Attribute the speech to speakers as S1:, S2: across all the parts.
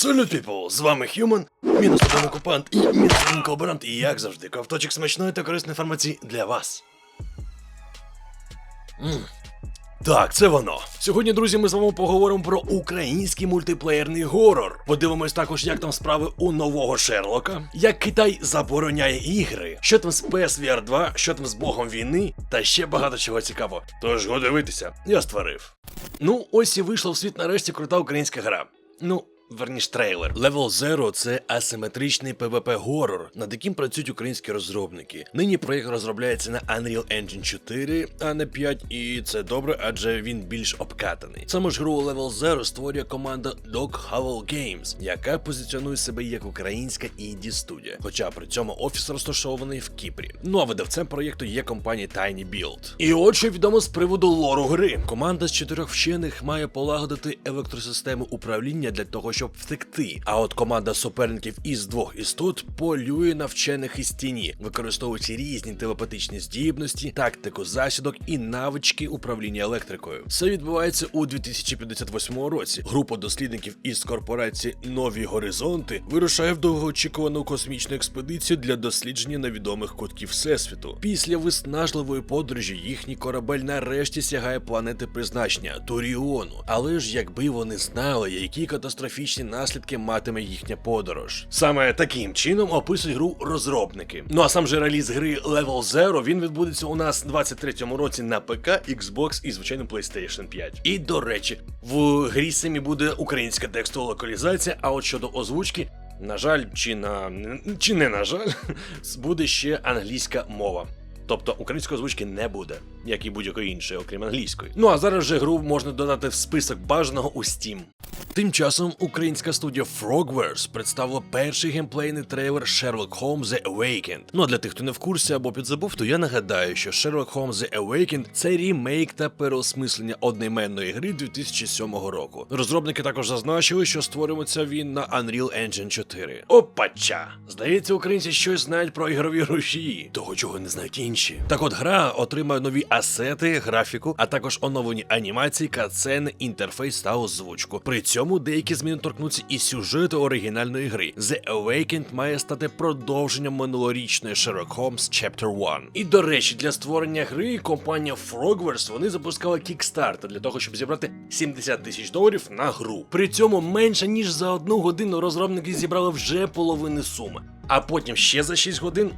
S1: Салют, people! З вами Human, мінус один окупант і мінус один колаборант, і як завжди, ковточок смачної та корисної інформації для вас. Так, це воно. Сьогодні, друзі, ми з вами поговоримо про український мультиплеєрний горор. Подивимось також, як там справи у нового Шерлока, як Китай забороняє ігри, що там з PSVR 2, що там з Богом війни, та ще багато чого цікавого. Тож го дивитися, я створив. Ну, ось і вийшла в світ нарешті крута українська гра. Верніш, трейлер. Level Zero – це асиметричний PvP-горор, над яким працюють українські розробники. Нині проєкт розробляється на Unreal Engine 4, а не 5, і це добре, адже він більш обкатаний. Саме ж гру Level Zero створює команда Dog Howl Games, яка позиціонує себе як українська інді-студія, хоча при цьому офіс розташований в Кіпрі. Ну а видавцем проєкту є компанія Tiny Build. І от що відомо з приводу лору гри. Команда з 4 вчених має полагодити електросистему управління для того, щоб втекти. А от команда суперників із 2 істот полює на вчених із тіні, використовуючи різні телепатичні здібності, тактику засідок і навички управління електрикою. Все відбувається у 2058 році. Група дослідників із корпорації Нові Горизонти вирушає в довгоочікувану космічну експедицію для дослідження невідомих кутків Всесвіту. Після виснажливої подорожі їхній корабель нарешті сягає планети призначення Туріону. Але ж якби вони знали, які катастрофічні наслідки матиме їхня подорож. Саме таким чином описують гру розробники. Ну а сам же реліз гри Level Zero, він відбудеться у нас у 23-му році на ПК, Xbox і, звичайно, PlayStation 5. І, до речі, в грі самі буде українська текстова локалізація, а от щодо озвучки, на жаль, чи не на жаль, буде ще англійська мова. Тобто української озвучки не буде, як і будь-якої іншої, окрім англійської. Ну а зараз же гру можна додати в список бажаного у Steam. Тим часом українська студія Frogwares представила перший геймплейний трейлер Sherlock Holmes The Awakened. Ну а для тих, хто не в курсі або підзабув, то я нагадаю, що Sherlock Holmes The Awakened – це рімейк та переосмислення одноіменної гри 2007 року. Розробники також зазначили, що створюється він на Unreal Engine 4. Опача! Здається, українці щось знають про ігрові рушії, того чого не знають інші. Так от гра отримає нові асети, графіку, а також оновлені анімації, катсцени, інтерфейс та озвучку. При цьому деякі зміни торкнуться і сюжету оригінальної гри. The Awakened має стати продовженням минулорічної Sherlock Holmes Chapter 1. І до речі, для створення гри компанія Frogwares, вони запускала Kickstarter для того, щоб зібрати $70 000 на гру. При цьому менше ніж за 1 годину розробники зібрали вже половину суми, а потім ще за 6 годин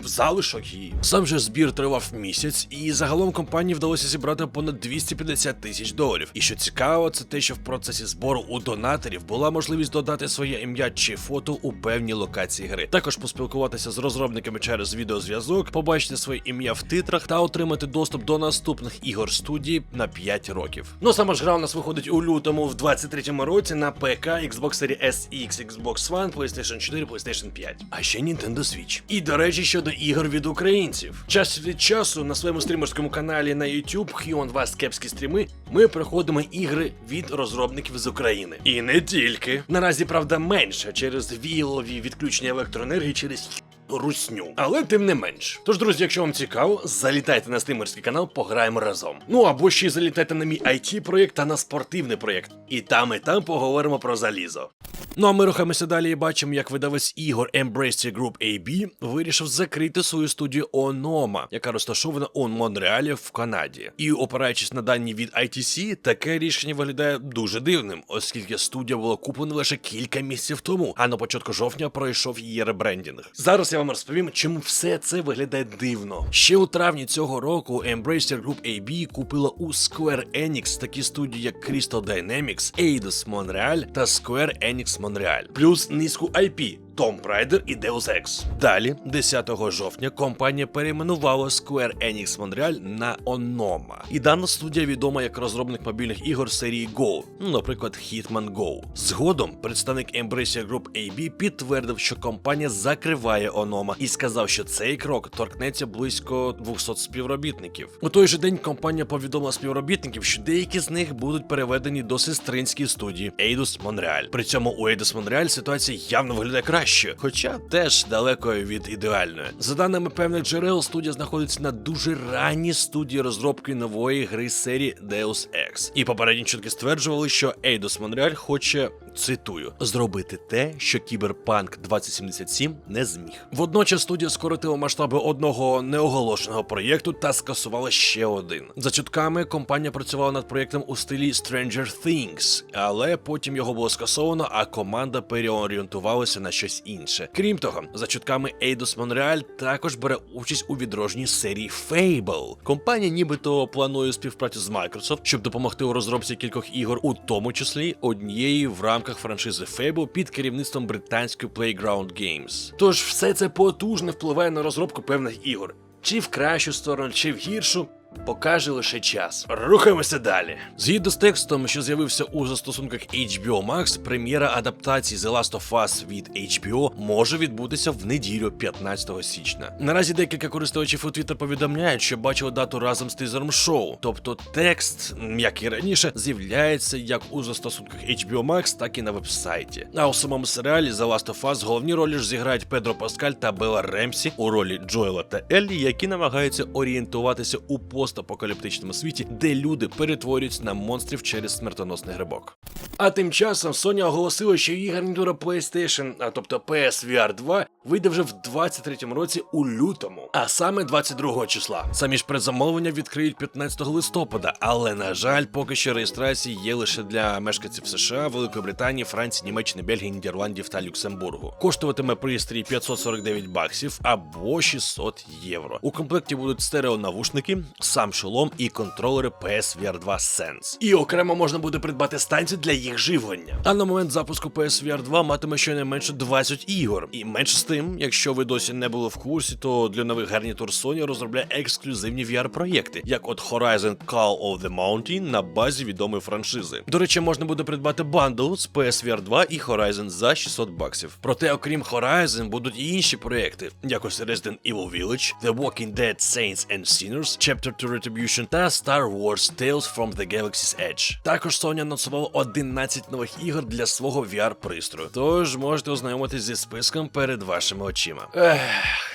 S1: в залишок її. Сам же збір тривав місяць, і загалом компанії вдалося зібрати понад $250 000. І що цікаво, це те, що в процесі збору у донаторів була можливість додати своє ім'я чи фото у певній локації гри. Також поспілкуватися з розробниками через відеозв'язок, побачити своє ім'я в титрах та отримати доступ до наступних ігор студії на 5 років. Ну сама ж гра у нас виходить у лютому в 23-му році на ПК, Xbox Series S, X, Xbox One, PlayStation 4, PlayStation 5. А ще Nintendo Switch. І до речі, щодо ігор від українців. Час від часу на своєму стрімерському каналі на YouTube Human Вас Кепські стріми ми проходимо ігри від розробників з України. І не тільки. Наразі, правда, менше через віялові відключення електроенергії через русню. Але тим не менш. Тож, друзі, якщо вам цікаво, залітайте на стрімерський канал, пограємо разом. Ну або ще й залітайте на мій IT-проєкт та на спортивний проєкт. І там поговоримо про залізо. Ну а ми рухаємося далі і бачимо, як видавець ігор Embracer Group AB вирішив закрити свою студію Onoma, яка розташована у Монреалі в Канаді. І опираючись на дані від ITC, таке рішення виглядає дуже дивним, оскільки студія була куплена лише кілька місяців тому, а на початку жовтня пройшов її ребрендінг. Зараз я вам розповім, чому все це виглядає дивно. Ще у травні цього року Embracer Group AB купила у Square Enix такі студії, як Crystal Dynamics, Eidos Montreal та Square Enix Montreal, плюс низку IP – Tomb Raider і Deus Ex. Далі, 10 жовтня, компанія перейменувала Square Enix Montreal на Onoma. І дана студія відома як розробник мобільних ігор серії Go, наприклад, Hitman Go. Згодом, представник Embracer Group AB підтвердив, що компанія закриває Onoma і сказав, що цей крок торкнеться близько 200 співробітників. У той же день компанія повідомила співробітників, що деякі з них будуть переведені до сестринської студії Eidos Montreal. При цьому у Eidos Montreal ситуація явно виглядає краще, хоча теж далеко від ідеальної. За даними певних джерел, студія знаходиться на дуже ранній студії розробки нової гри з серії Deus Ex. І попередні чутки стверджували, що Eidos Montreal хоче цитую, зробити те, що Cyberpunk 2077 не зміг. Водночас студія скоротила масштаби одного неоголошеного проєкту та скасувала ще один. За чутками, компанія працювала над проєктом у стилі Stranger Things, але потім його було скасовано, а команда переорієнтувалася на щось інше. Крім того, за чутками Eidos Montreal також бере участь у відродженні серії Fable. Компанія нібито планує співпрацю з Microsoft, щоб допомогти у розробці кількох ігор, у тому числі однієї в рамках франшизи Fable під керівництвом британської Playground Games. Тож все це потужно впливає на розробку певних ігор. Чи в кращу сторону, чи в гіршу, покаже лише час. Рухаємося далі. Згідно з текстом, що з'явився у застосунках HBO Max, прем'єра адаптації The Last of Us від HBO може відбутися в неділю 15 січня. Наразі декілька користувачів у Twitter повідомляють, що бачили дату разом з тизером шоу. Тобто текст, як і раніше, з'являється як у застосунках HBO Max, так і на веб-сайті. А у самому серіалі The Last of Us головні ролі ж зіграють Педро Паскаль та Белла Ремсі у ролі Джоела та Еллі, які намагаються орієнтуватися у постапокаліптичному світі, де люди перетворюються на монстрів через смертоносний грибок. А тим часом Sony оголосила, що її гарнітура PlayStation, а тобто PSVR 2, вийде вже в 23-му році у лютому, а саме 22 числа. Самі ж предзамовлення відкриють 15 листопада, але, на жаль, поки що реєстрації є лише для мешканців США, Великої Британії, Франції, Німеччини, Бельгії, Нідерландів та Люксембургу. Коштуватиме пристрій $549 або 600 євро. У комплекті будуть стереонавушники, сам шолом і контролери PSVR 2 Sense. І окремо можна буде придбати станцію для їх живлення. А на момент запуску PSVR 2 матиме щонайменше 20 ігор. І менше з тим, якщо ви досі не були в курсі, то для нових гарнітур Sony розробляє ексклюзивні VR-проєкти, як от Horizon Call of the Mountain на базі відомої франшизи. До речі, можна буде придбати бандл з PSVR 2 і Horizon за $600. Проте, окрім Horizon, будуть і інші проєкти, як ось Resident Evil Village, The Walking Dead Saints and Sinners, Chapter 2 Retribution та Star Wars Tales from the Galaxy's Edge. Також Sony анонсувала 11 нових ігор для свого VR-пристрою. Тож можете ознайомитись зі списком перед вашими очима.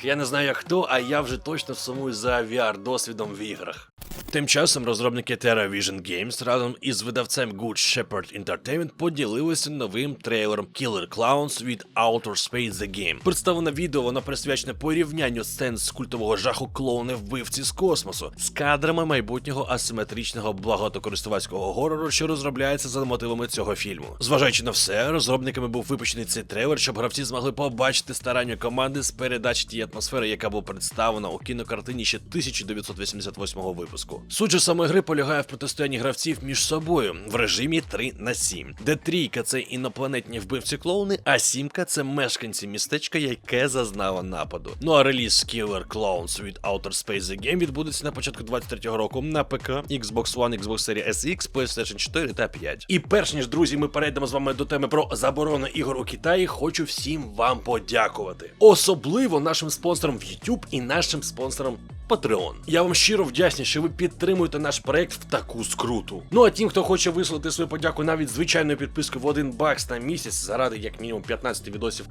S1: Я не знаю як хто, а я вже точно сумую за VR-досвідом в іграх. Тим часом розробники TerraVision Games разом із видавцем Good Shepherd Entertainment поділилися новим трейлером Killer Clowns від Outer Space The Game. Представлене відео, воно присвячене порівнянню сцен з культового жаху клоуни-вбивці з космосу з кадрами майбутнього асиметричного багатокористувацького горору, що розробляється за мотивами цього фільму. Зважаючи на все, розробниками був випущений цей трейлер, щоб гравці змогли побачити старання команди з передачі тієї атмосфери, яка була представлена у кінокартині ще 1988 випуску. Суть же саме гри полягає в протистоянні гравців між собою в режимі 3/7, де трійка – це інопланетні вбивці-клоуни, а сімка – це мешканці містечка, яке зазнало нападу. Ну а реліз Killer Clowns від Outer Space The Game відбудеться на початку 23-го року на ПК, Xbox One, Xbox Series SX, PlayStation 4 та 5. І перш ніж, друзі, ми перейдемо з вами до теми про заборону ігор у Китаї, хочу всім вам подякувати. Особливо нашим спонсорам в YouTube і нашим спонсорам Patreon. Я вам щиро вдячний, що ви підтримуєте наш проект в таку скруту. Ну а тим, хто хоче висловити свою подяку навіть звичайною підпискою в $1 на місяць заради як мінімум 15 відосів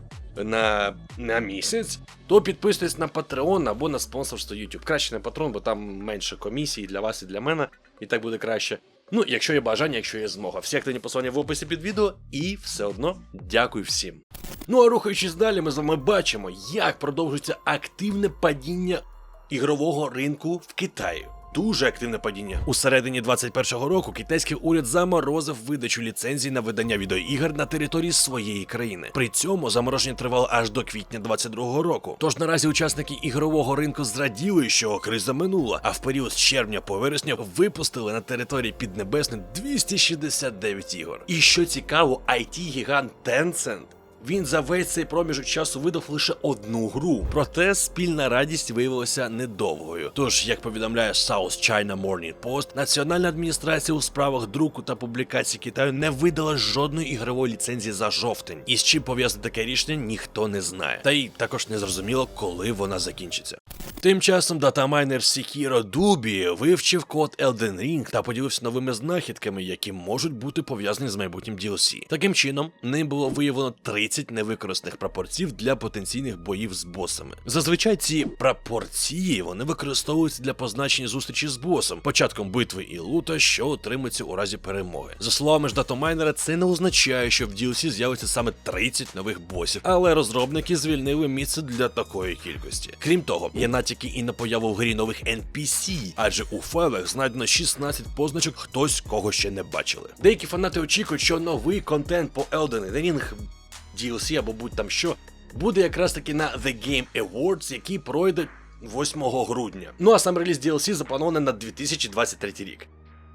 S1: на місяць, то підписуйтесь на Patreon або на спонсорство YouTube. Краще на Patreon, бо там менше комісії для вас і для мене, і так буде краще. Ну, якщо є бажання, якщо є змога. Всі активні посилання в описі під відео, і все одно дякую всім. Ну а рухаючись далі, ми з вами бачимо, як продовжується активне падіння ігрового ринку в Китаї. Дуже активне падіння. У середині 2021 року китайський уряд заморозив видачу ліцензій на видання відеоігр на території своєї країни. При цьому замороження тривало аж до квітня 2022 року. Тож наразі учасники ігрового ринку зраділи, що криза минула, а в період з червня по вересня випустили на території Піднебесної 269 ігор. І що цікаво, IT-гігант Tencent, він за весь цей проміжок часу видав лише одну гру. Проте спільна радість виявилася недовгою. Тож, як повідомляє South China Morning Post, Національна адміністрація у справах друку та публікації Китаю не видала жодної ігрової ліцензії за жовтень. І з чим пов'язане таке рішення, ніхто не знає. Та й також не зрозуміло, коли вона закінчиться. Тим часом датамайнер Sekiro Dubi вивчив код Elden Ring та поділився новими знахідками, які можуть бути пов'язані з майбутнім DLC. Таким чином, ним було виявлено 30 невикористаних прапорців для потенційних боїв з босами. Зазвичай ці прапорці вони використовуються для позначення зустрічі з босом, початком битви і лута, що отримується у разі перемоги. За словами ж датамайнера, це не означає, що в DLC з'явиться саме 30 нових босів, але розробники звільнили місце для такої кількості. Крім того, є натяки і на появу в грі нових NPC, адже у файлах знайдено 16 позначок хтось, кого ще не бачили. Деякі фанати очікують, що новий контент по Elden Ring, DLC або будь-там що, буде якраз таки на The Game Awards, який пройде 8 грудня. Ну а сам реліз DLC запланований на 2023 рік.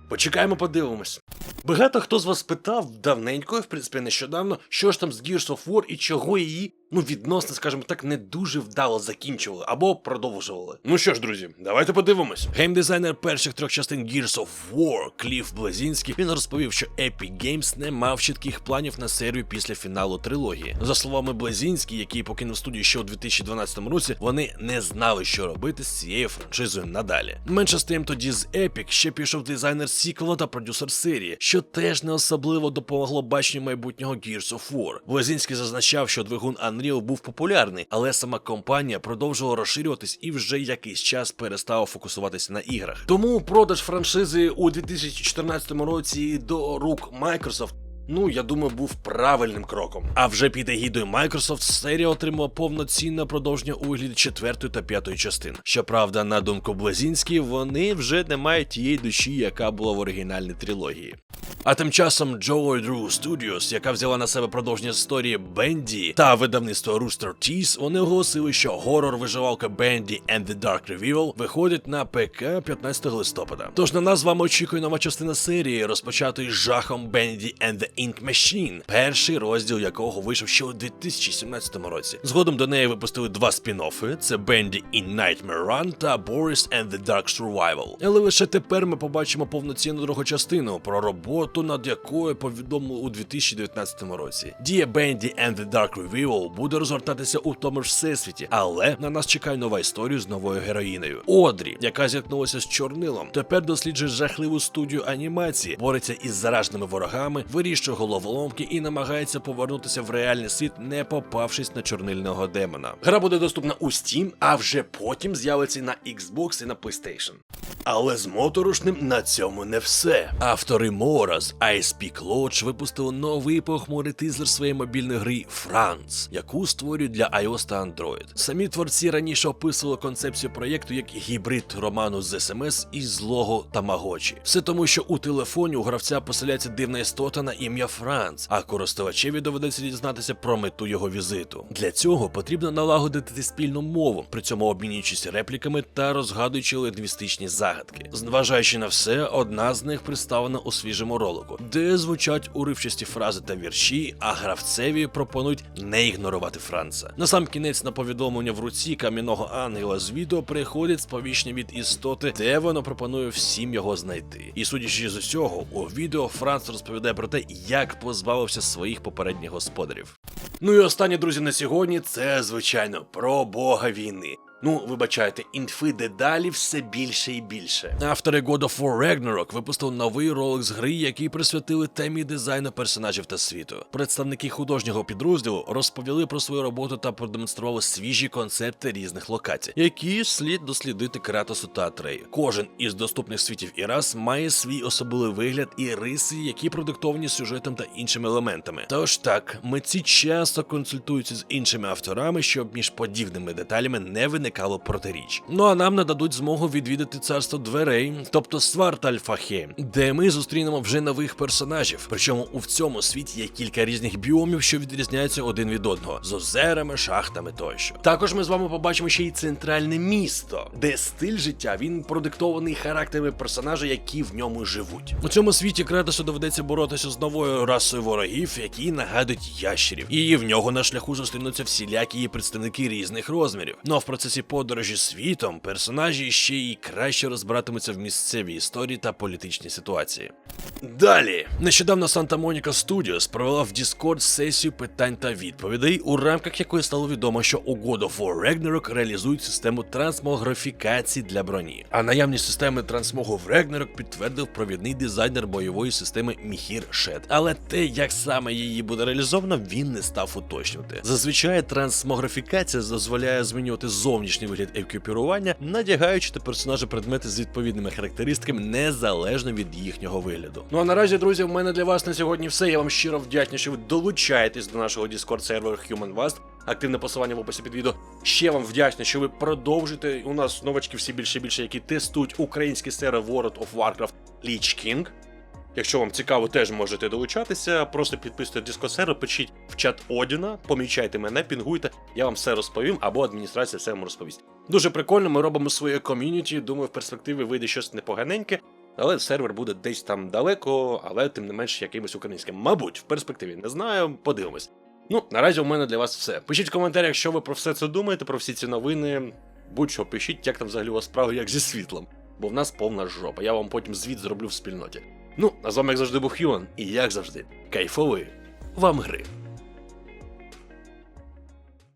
S1: Почекаємо, подивимось. Багато хто з вас питав давненько, в принципі нещодавно, що ж там з Gears of War і чого її, відносно, скажімо так, не дуже вдало закінчували або продовжували. Ну що ж, друзі, давайте подивимось. Геймдизайнер перших 3 частин Gears of War Кліф Блазінський, він розповів, що Epic Games не мав чітких планів на серію після фіналу трилогії. За словами Блазінський, який покинув студію ще у 2012 році, вони не знали, що робити з цією франшизою надалі. Менше з тим, тоді з Epic ще пішов дизайнер сіквела та продюсер серії, що теж не особливо допомогло баченню майбутнього Gears of War. Блазінський зазначав, що двигун Unreal був популярний, але сама компанія продовжувала розширюватись і вже якийсь час перестала фокусуватися на іграх. Тому продаж франшизи у 2014 році до рук Microsoft, я думаю, був правильним кроком. А вже під егідою Microsoft серія отримала повноцінне продовження у вигляді 4 та 5 частин. Щоправда, на думку Блазінський, вони вже не мають тієї душі, яка була в оригінальній трилогії. А тим часом Joy Drew Studios, яка взяла на себе продовження історії Bendy, та видавництво Rooster Teeth, вони оголосили, що горор-виживалка Bendy and the Dark Revival виходить на ПК 15 листопада. Тож на нас з вами очікує нова частина серії, розпочатої жахом Bendy and the Ink Machine, перший розділ якого вийшов ще у 2017 році. Згодом до неї випустили 2 спін-оффи, це Bendy in Nightmare Run та Boris and the Dark Survival. Але лише тепер ми побачимо повноцінну другу частину, про роботу над якою повідомили у 2019 році. Дія Bendy and the Dark Revival буде розгортатися у тому ж всесвіті, але на нас чекає нова історія з новою героїнею. Одрі, яка зіткнулася з чорнилом, тепер досліджує жахливу студію анімації, бореться із зараженими ворогами, вирішує головоломки і намагається повернутися в реальний світ, не попавшись на чорнильного демона. Гра буде доступна у Steam, а вже потім з'явиться на Xbox і на PlayStation. Але з моторошним на цьому не все. Автори Мора з Ice Peak Lodge випустили новий похмурий тизер своєї мобільної гри France, яку створюють для iOS та Android. Самі творці раніше описували концепцію проєкту як гібрид роману з SMS і злого Тамагочі. Все тому, що у телефоні у гравця поселяється дивна істота на ім'я Франц, а користувачеві доведеться дізнатися про мету його візиту. Для цього потрібно налагодити спільну мову, при цьому обмінюючись репліками та розгадуючи лінгвістичні загадки. Зважаючи на все, одна з них представлена у свіжому ролику, де звучать уривчасті фрази та вірші, а гравцеві пропонують не ігнорувати Франца. Насамкінець на повідомлення в руці кам'яного ангела з відео приходить сповіщення від істоти, де воно пропонує всім його знайти. І судячи з усього, у відео Франц розповідає про те, як позбавився своїх попередніх господарів. Ну і останнє, друзі, на сьогодні, це, звичайно, про бога війни. Вибачайте, інфи дедалі все більше і більше. Автори God of War Ragnarok випустили новий ролик з гри, який присвятили темі дизайну персонажів та світу. Представники художнього підрозділу розповіли про свою роботу та продемонстрували свіжі концепти різних локацій, які слід дослідити Кратосу та Атрею. Кожен із доступних світів і рас має свій особливий вигляд і риси, які продиктовані сюжетом та іншими елементами. Тож так, митці часто консультуються з іншими авторами, щоб між подібними деталями не виникало протиріч. А нам нададуть змогу відвідати царство дверей, тобто Свартальфахейм, де ми зустрінемо вже нових персонажів. Причому у цьому світі є кілька різних біомів, що відрізняються один від одного, з озерами, шахтами тощо. Також ми з вами побачимо ще й центральне місто, де стиль життя, він продиктований характерами персонажа, які в ньому живуть. У цьому світі Кратосу доведеться боротися з новою расою ворогів, які нагадують ящерів. І в нього на шляху зустрінуться всілякі представники різних розмірів. А в процесі ці подорожі світом персонажі ще й краще розбиратимуться в місцевій історії та політичній ситуації. Далі, нещодавно Santa Monica Studios провела в Discord сесію питань та відповідей, у рамках якої стало відомо, що у God of War Ragnarok реалізують систему трансмографікації для броні. А наявність системи трансмогу в Ragnarok підтвердив провідний дизайнер бойової системи Міхір Шет. Але те, як саме її буде реалізовано, він не став уточнювати. Зазвичай трансмографікація дозволяє змінювати зовнішній вигляд екіпірування, надягаючи на персонажа предмети з відповідними характеристиками незалежно від їхнього вигляду. Ну а наразі, друзі, в мене для вас на сьогодні все. Я вам щиро вдячний, що ви долучаєтесь до нашого Discord серверу Human Vast. Активне посилання в описі під відео. Ще вам вдячний, що ви продовжуєте. У нас новачки всі більше і більше, які тестують український сервер World of Warcraft Lich King. Якщо вам цікаво, теж можете долучатися. Просто підписуйте Discord сервер, пишіть в чат Одіна, помічайте мене, пінгуйте, я вам все розповім, або адміністрація все вам розповість. Дуже прикольно, ми робимо своє ком'юніті, думаю, в перспективі вийде щось непоганеньке. Але сервер буде десь там далеко, але тим не менш якимось українським. Мабуть, в перспективі. Не знаю, подивимось. Ну, наразі у мене для вас все. Пишіть в коментарях, що ви про все це думаєте, про всі ці новини. Будь-що пишіть, як там взагалі у вас справи, як зі світлом. Бо в нас повна жопа. Я вам потім звіт зроблю в спільноті. Ну, а з вами як завжди був Human, і як завжди, кайфової вам гри.